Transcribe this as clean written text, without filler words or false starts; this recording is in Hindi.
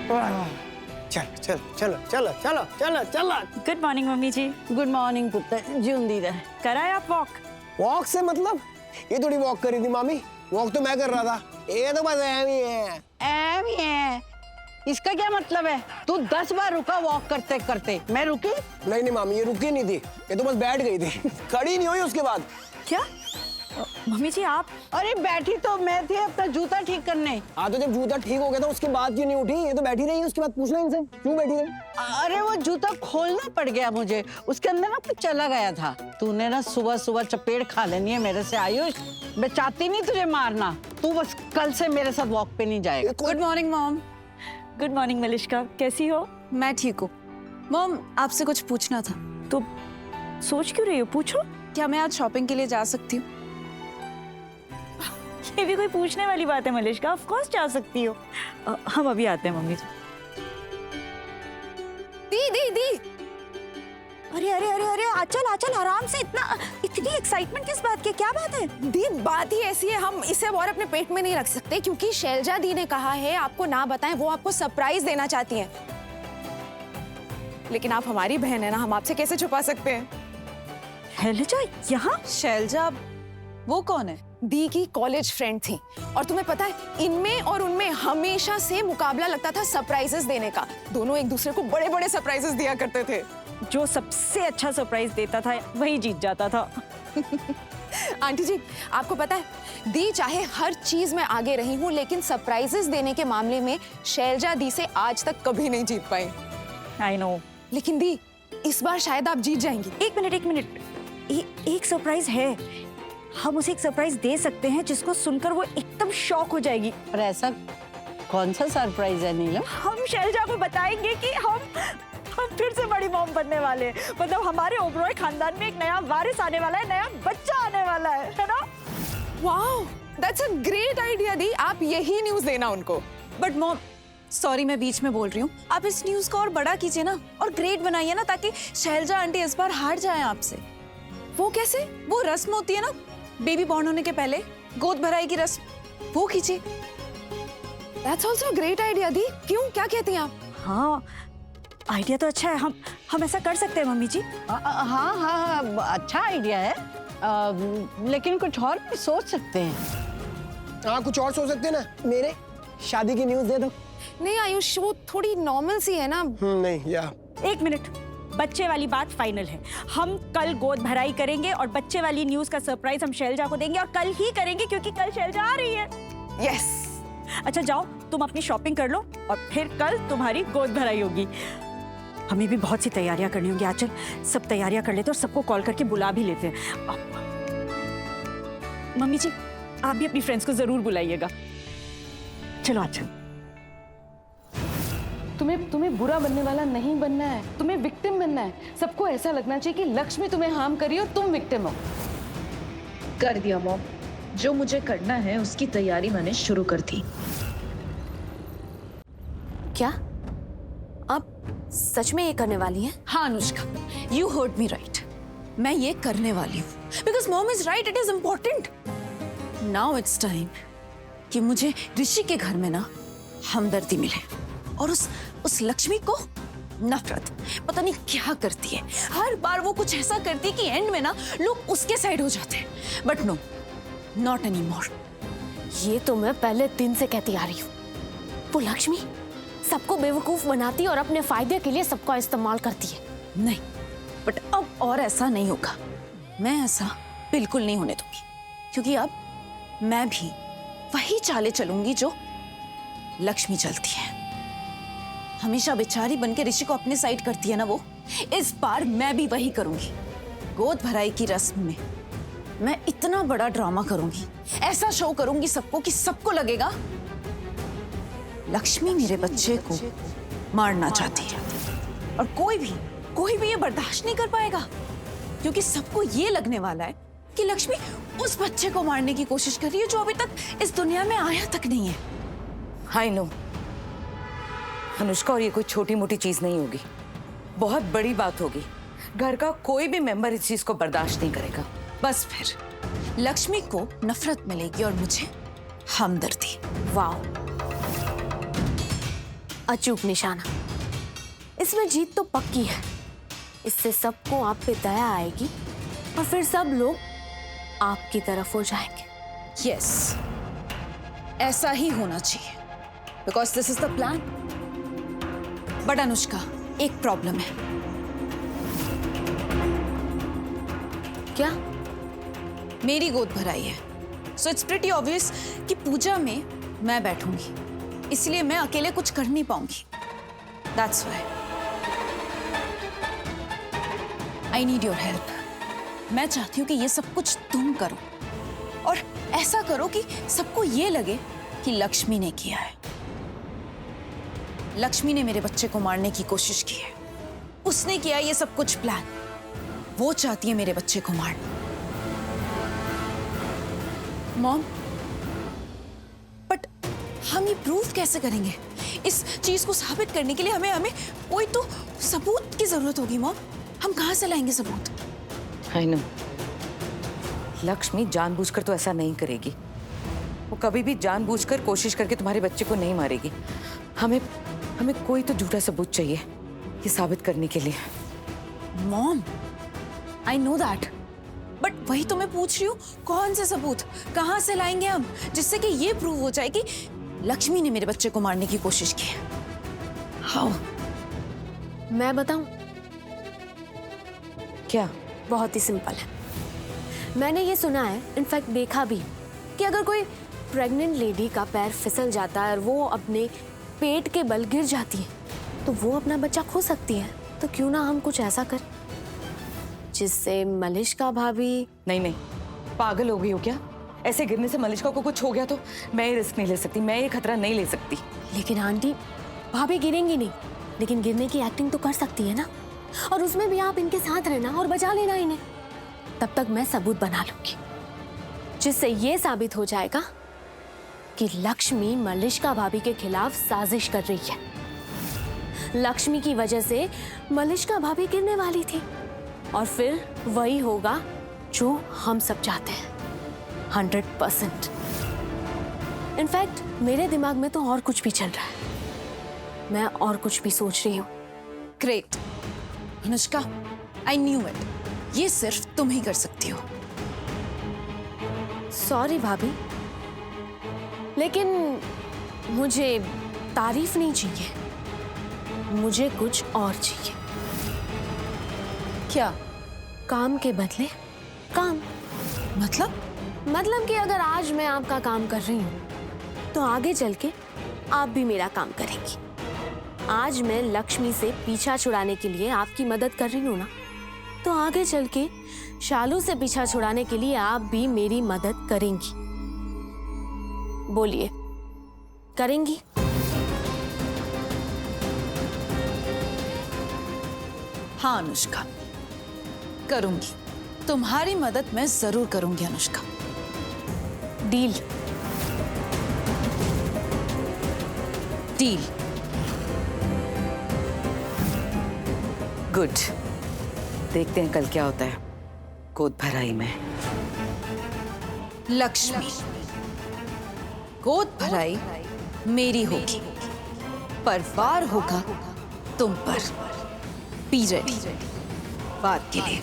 चल चल चलो चलो चलो चलो चलो। गुड मॉर्निंग मम्मी जी। गुड मॉर्निंग पुत्र, जिंदी रहे। कराए आप वॉक? वॉक से मतलब ये थोड़ी वॉक करी थी मामी, वॉक तो मैं कर रहा था, ये तो बस ऐम ही है। ऐम ही है, इसका क्या मतलब है? तू 10 बार रुका वॉक करते करते, मैं रुकी? नहीं नहीं मामी, ये रुकी नहीं थी, ये तो बस बैठ गई थी, खड़ी नहीं हुई उसके बाद। क्या मम्मी जी आप? अरे बैठी तो मैं थी अपना जूता ठीक करने। हाँ तो जब जूता ठीक हो गया था उसके बाद क्यों नहीं उठी? ये तो बैठी रही, उसके बाद पूछना इनसे क्यों बैठी रही? अरे वो जूता खोलना पड़ गया मुझे, उसके अंदर ना कुछ चला गया था। तूने ना सुबह सुबह चपेट खा लेनी है मेरे से आयुष, मैं चाहती नहीं तुझे मारना, तू बस कल से मेरे साथ वॉक पे नहीं जाएगा। Good morning mom. Good morning Malishka, कैसी हो? मैं ठीक हूँ मॉम, आपसे कुछ पूछना था। तो सोच क्यों रही हो, पूछो। क्या मैं आज शॉपिंग के लिए जा सकती हूँ? ये भी कोई पूछने वाली बात है मलिश्का, ऑफ कोर्स जा सकती हो। हम अभी आते हैं मम्मी जी। दी अरे अरे अरे अरे आचल आचल आराम से, इतनी एक्साइटमेंट किस बात की, क्या बात है? दी बात ही ऐसी है, हम इसे और अपने पेट में नहीं रख सकते क्योंकि शैलजा दी ने कहा है आपको ना बताएं, वो आपको सरप्राइज देना चाहती हैं। लेकिन आप हमारी बहन है ना, हम आपसे कैसे छुपा सकते हैं? शैलजा यहाँ? शैलजा वो कौन है? दी की कॉलेज फ्रेंड थी और तुम्हें पता है इनमें और उनमें हमेशा से मुकाबला लगता था सरप्राइजेस देने का। दोनों एक दूसरे को बड़े बड़े सरप्राइजेस दिया करते थे। जो सबसे अच्छा सरप्राइज देता था वही जीत जाता था। आंटी जी आपको पता है दी चाहे हर चीज में आगे रही हूँ, लेकिन सरप्राइजेस देने के मामले में शैलजा दी से आज तक कभी नहीं जीत पाई। I know. लेकिन दी इस बार शायद आप जीत जाएंगी। एक मिनट, एक सरप्राइज है, हम उसे एक सरप्राइज दे सकते हैं जिसको सुनकर वो एकदम शॉक हो जाएगी। और ऐसा कौन सा सरप्राइज है नीलम? हम शैलजा को बताएंगे कि हम फिर से बड़ी मॉम बनने वाले हैं। मतलब हमारे ओबरॉय खानदान में एक नया वारिस आने वाला है, नया बच्चा आने वाला है ना? Wow, that's a great idea दी, आप यही न्यूज़ देना उनको। बट मॉम सॉरी मैं बीच में बोल रही हूँ, आप इस न्यूज को और बड़ा कीजिए ना और ग्रेट बनाइए ना, ताकि शैलजा आंटी इस बार हार जाए आपसे। वो कैसे? वो रस्म होती है ना बेबी बॉर्न होने के पहले, गोद भराई की रस्म, वो कीजिए। That's also a great idea दी। क्यों, क्या कहती हैं आप? हाँ आइडिया तो अच्छा है, हम ऐसा कर सकते हैं मम्मी जी। हाँ, अच्छा आइडिया है, लेकिन कुछ और भी सोच सकते हैं। हाँ कुछ और सोच सकते हैं ना, मेरे शादी की न्यूज़ दे दो। नहीं आयुष, वो थोड़ी नॉर्मल सी है ना। नहीं या एक मिनट, बच्चे वाली बात फाइनल है। हम कल गोद भराई करेंगे और बच्चे वाली न्यूज का सरप्राइज हम शैलजा को देंगे, और कल ही करेंगे क्योंकि कल शैलजा आ रही है। यस। अच्छा जाओ तुम अपनी शॉपिंग कर लो और फिर कल तुम्हारी गोद भराई होगी। हमें भी बहुत सी तैयारियां करनी होंगी। आचल सब तैयारियां कर लेते हैं और सबको कॉल करके बुला भी लेते हैं। मम्मी जी आप भी अपनी फ्रेंड्स को जरूर बुलाइएगा। चलो आचल। तुम्हें बुरा बनने वाला नहीं बनना है, तुम्हें विक्टिम बनना है। सबको ऐसा लगना चाहिए कि लक्ष्मी तुम्हें हार्म करी और तुम विक्टिम हो। कर दिया मॉम, जो मुझे करना है उसकी तैयारी मैंने शुरू कर दी। क्या आप सच में ये करने वाली हैं? हाँ Anushka, you heard me right, मैं ये करने वाली हूँ। Because mom is right, it is important. Now it's time कि मुझे ऋषि के घर में ना हमदर्दी मिले, और उस लक्ष्मी को नफरत। पता नहीं क्या करती है, हर बार वो कुछ ऐसा करती है कि एंड में ना लोग उसके साइड हो जाते हैं। But no, not any more. ये तो मैं पहले दिन से कहती आ रही हूँ, वो लक्ष्मी सबको बेवकूफ बनाती और अपने फायदे के लिए सबका इस्तेमाल करती है। नहीं, बट अब और ऐसा नहीं होगा। मैं ऐसा बिल्कुल नहीं होने दूंगी, क्योंकि अब मैं भी वही चाले चलूंगी जो लक्ष्मी चलती है। हमेशा बेचारी बनके ऋषि को अपने साइड करती है ना वो, इस बार मैं भी वही करूंगी। गोद भराई की रस्म में मैं इतना बड़ा ड्रामा करूंगी, ऐसा शो करूंगी सबको कि सबको लगेगा लक्ष्मी मेरे बच्चे को मारना चाहती है। और कोई भी ये बर्दाश्त नहीं कर पाएगा, क्योंकि सबको ये लगने वाला है कि लक्ष्मी उस बच्चे को मारने की कोशिश कर रही है जो अभी तक इस दुनिया में आया तक नहीं है। आई नो अनुष्का, और ये कोई छोटी मोटी चीज नहीं होगी, बहुत बड़ी बात होगी। घर का कोई भी मेंबर इस चीज को बर्दाश्त नहीं करेगा। बस फिर लक्ष्मी को नफरत मिलेगी और मुझे हमदर्दी। वाह, अचूक निशाना। इसमें जीत तो पक्की है। इससे सबको आप पे दया आएगी और फिर सब लोग आपकी तरफ हो जाएंगे। यस, ऐसा ही होना चाहिए, because this is the plan. But Anushka, एक प्रॉब्लम है। क्या? मेरी गोद भराई है, सो इट्स प्रीटी ऑब्वियस कि पूजा में मैं बैठूंगी, इसलिए मैं अकेले कुछ कर नहीं पाऊंगी। That's why I need your help. मैं चाहती हूँ कि ये सब कुछ तुम करो, और ऐसा करो कि सबको ये लगे कि लक्ष्मी ने किया है। लक्ष्मी ने मेरे बच्चे को मारने की कोशिश की है, उसने किया ये सब कुछ प्लान। वो चाहती है मेरे बच्चे को मारना। मॉम, बट हम ये प्रूव कैसे करेंगे? इस चीज को साबित करने के लिए हमें कोई तो सबूत की जरूरत होगी। मॉम, हम कहां से लाएंगे सबूत? आई नो, लक्ष्मी जानबूझकर तो ऐसा नहीं करेगी। वो कभी भी जानबूझकर कोशिश करके तुम्हारे बच्चे को नहीं मारेगी। हमें कोई तो झूठा सबूत चाहिए ये साबित करने के लिए। Mom, I know that, but वही तो मैं पूछ रही हूँ, कौन से सबूत कहां से लाएंगे हम, जिससे कि ये प्रूव हो जाए कि लक्ष्मी ने मेरे बच्चे को मारने की कोशिश की है। हाउ? मैं बताऊं? क्या? बहुत ही सिंपल है। मैंने ये सुना है, इनफैक्ट देखा भी, कि अगर कोई प्रेग्नेंट लेडी का पैर फिसल जाता है और वो अपने पेट के बल गिर जाती है तो वो अपना बच्चा खो सकती है। तो क्यों ना हम कुछ ऐसा कर जिससे मलिष्का भाभी। नहीं, पागल हो गई हो क्या? ऐसे गिरने से मलिष्का को कुछ हो गया तो मैं ये रिस्क नहीं ले सकती, मैं ये खतरा नहीं ले सकती। लेकिन आंटी, भाभी गिरेंगी नहीं, लेकिन गिरने की एक्टिंग तो कर सकती है ना, और उसमें भी आप इनके साथ रहना और बचा लेना इन्हें। तब तक मैं सबूत बना लूंगी जिससे ये साबित हो जाएगा कि लक्ष्मी मलिष्का भाभी के खिलाफ साजिश कर रही है। लक्ष्मी की वजह से मलिष्का भाभी गिरने वाली थी, और फिर वही होगा जो हम सब चाहते हैं, 100%। इनफैक्ट मेरे दिमाग में तो और कुछ भी चल रहा है, मैं और कुछ भी सोच रही हूँ। Great Anushka, I knew it, ये सिर्फ तुम ही कर सकती हो। सॉरी भाभी, लेकिन मुझे तारीफ नहीं चाहिए, मुझे कुछ और चाहिए। क्या? काम के बदले काम। मतलब कि अगर आज मैं आपका काम कर रही हूँ तो आगे चल के आप भी मेरा काम करेंगी। आज मैं लक्ष्मी से पीछा छुड़ाने के लिए आपकी मदद कर रही हूँ ना, तो आगे चल के शालू से पीछा छुड़ाने के लिए आप भी मेरी मदद करेंगी। बोलिए, करेंगी? हाँ अनुष्का, करूंगी। तुम्हारी मदद मैं जरूर करूंगी अनुष्का। डील? डील। गुड, देखते हैं कल क्या होता है गोद भराई में। लक्ष्मी, गोद भराई मेरी होगी, पर वार होगा तुम पर। बी रेडी वार के लिए।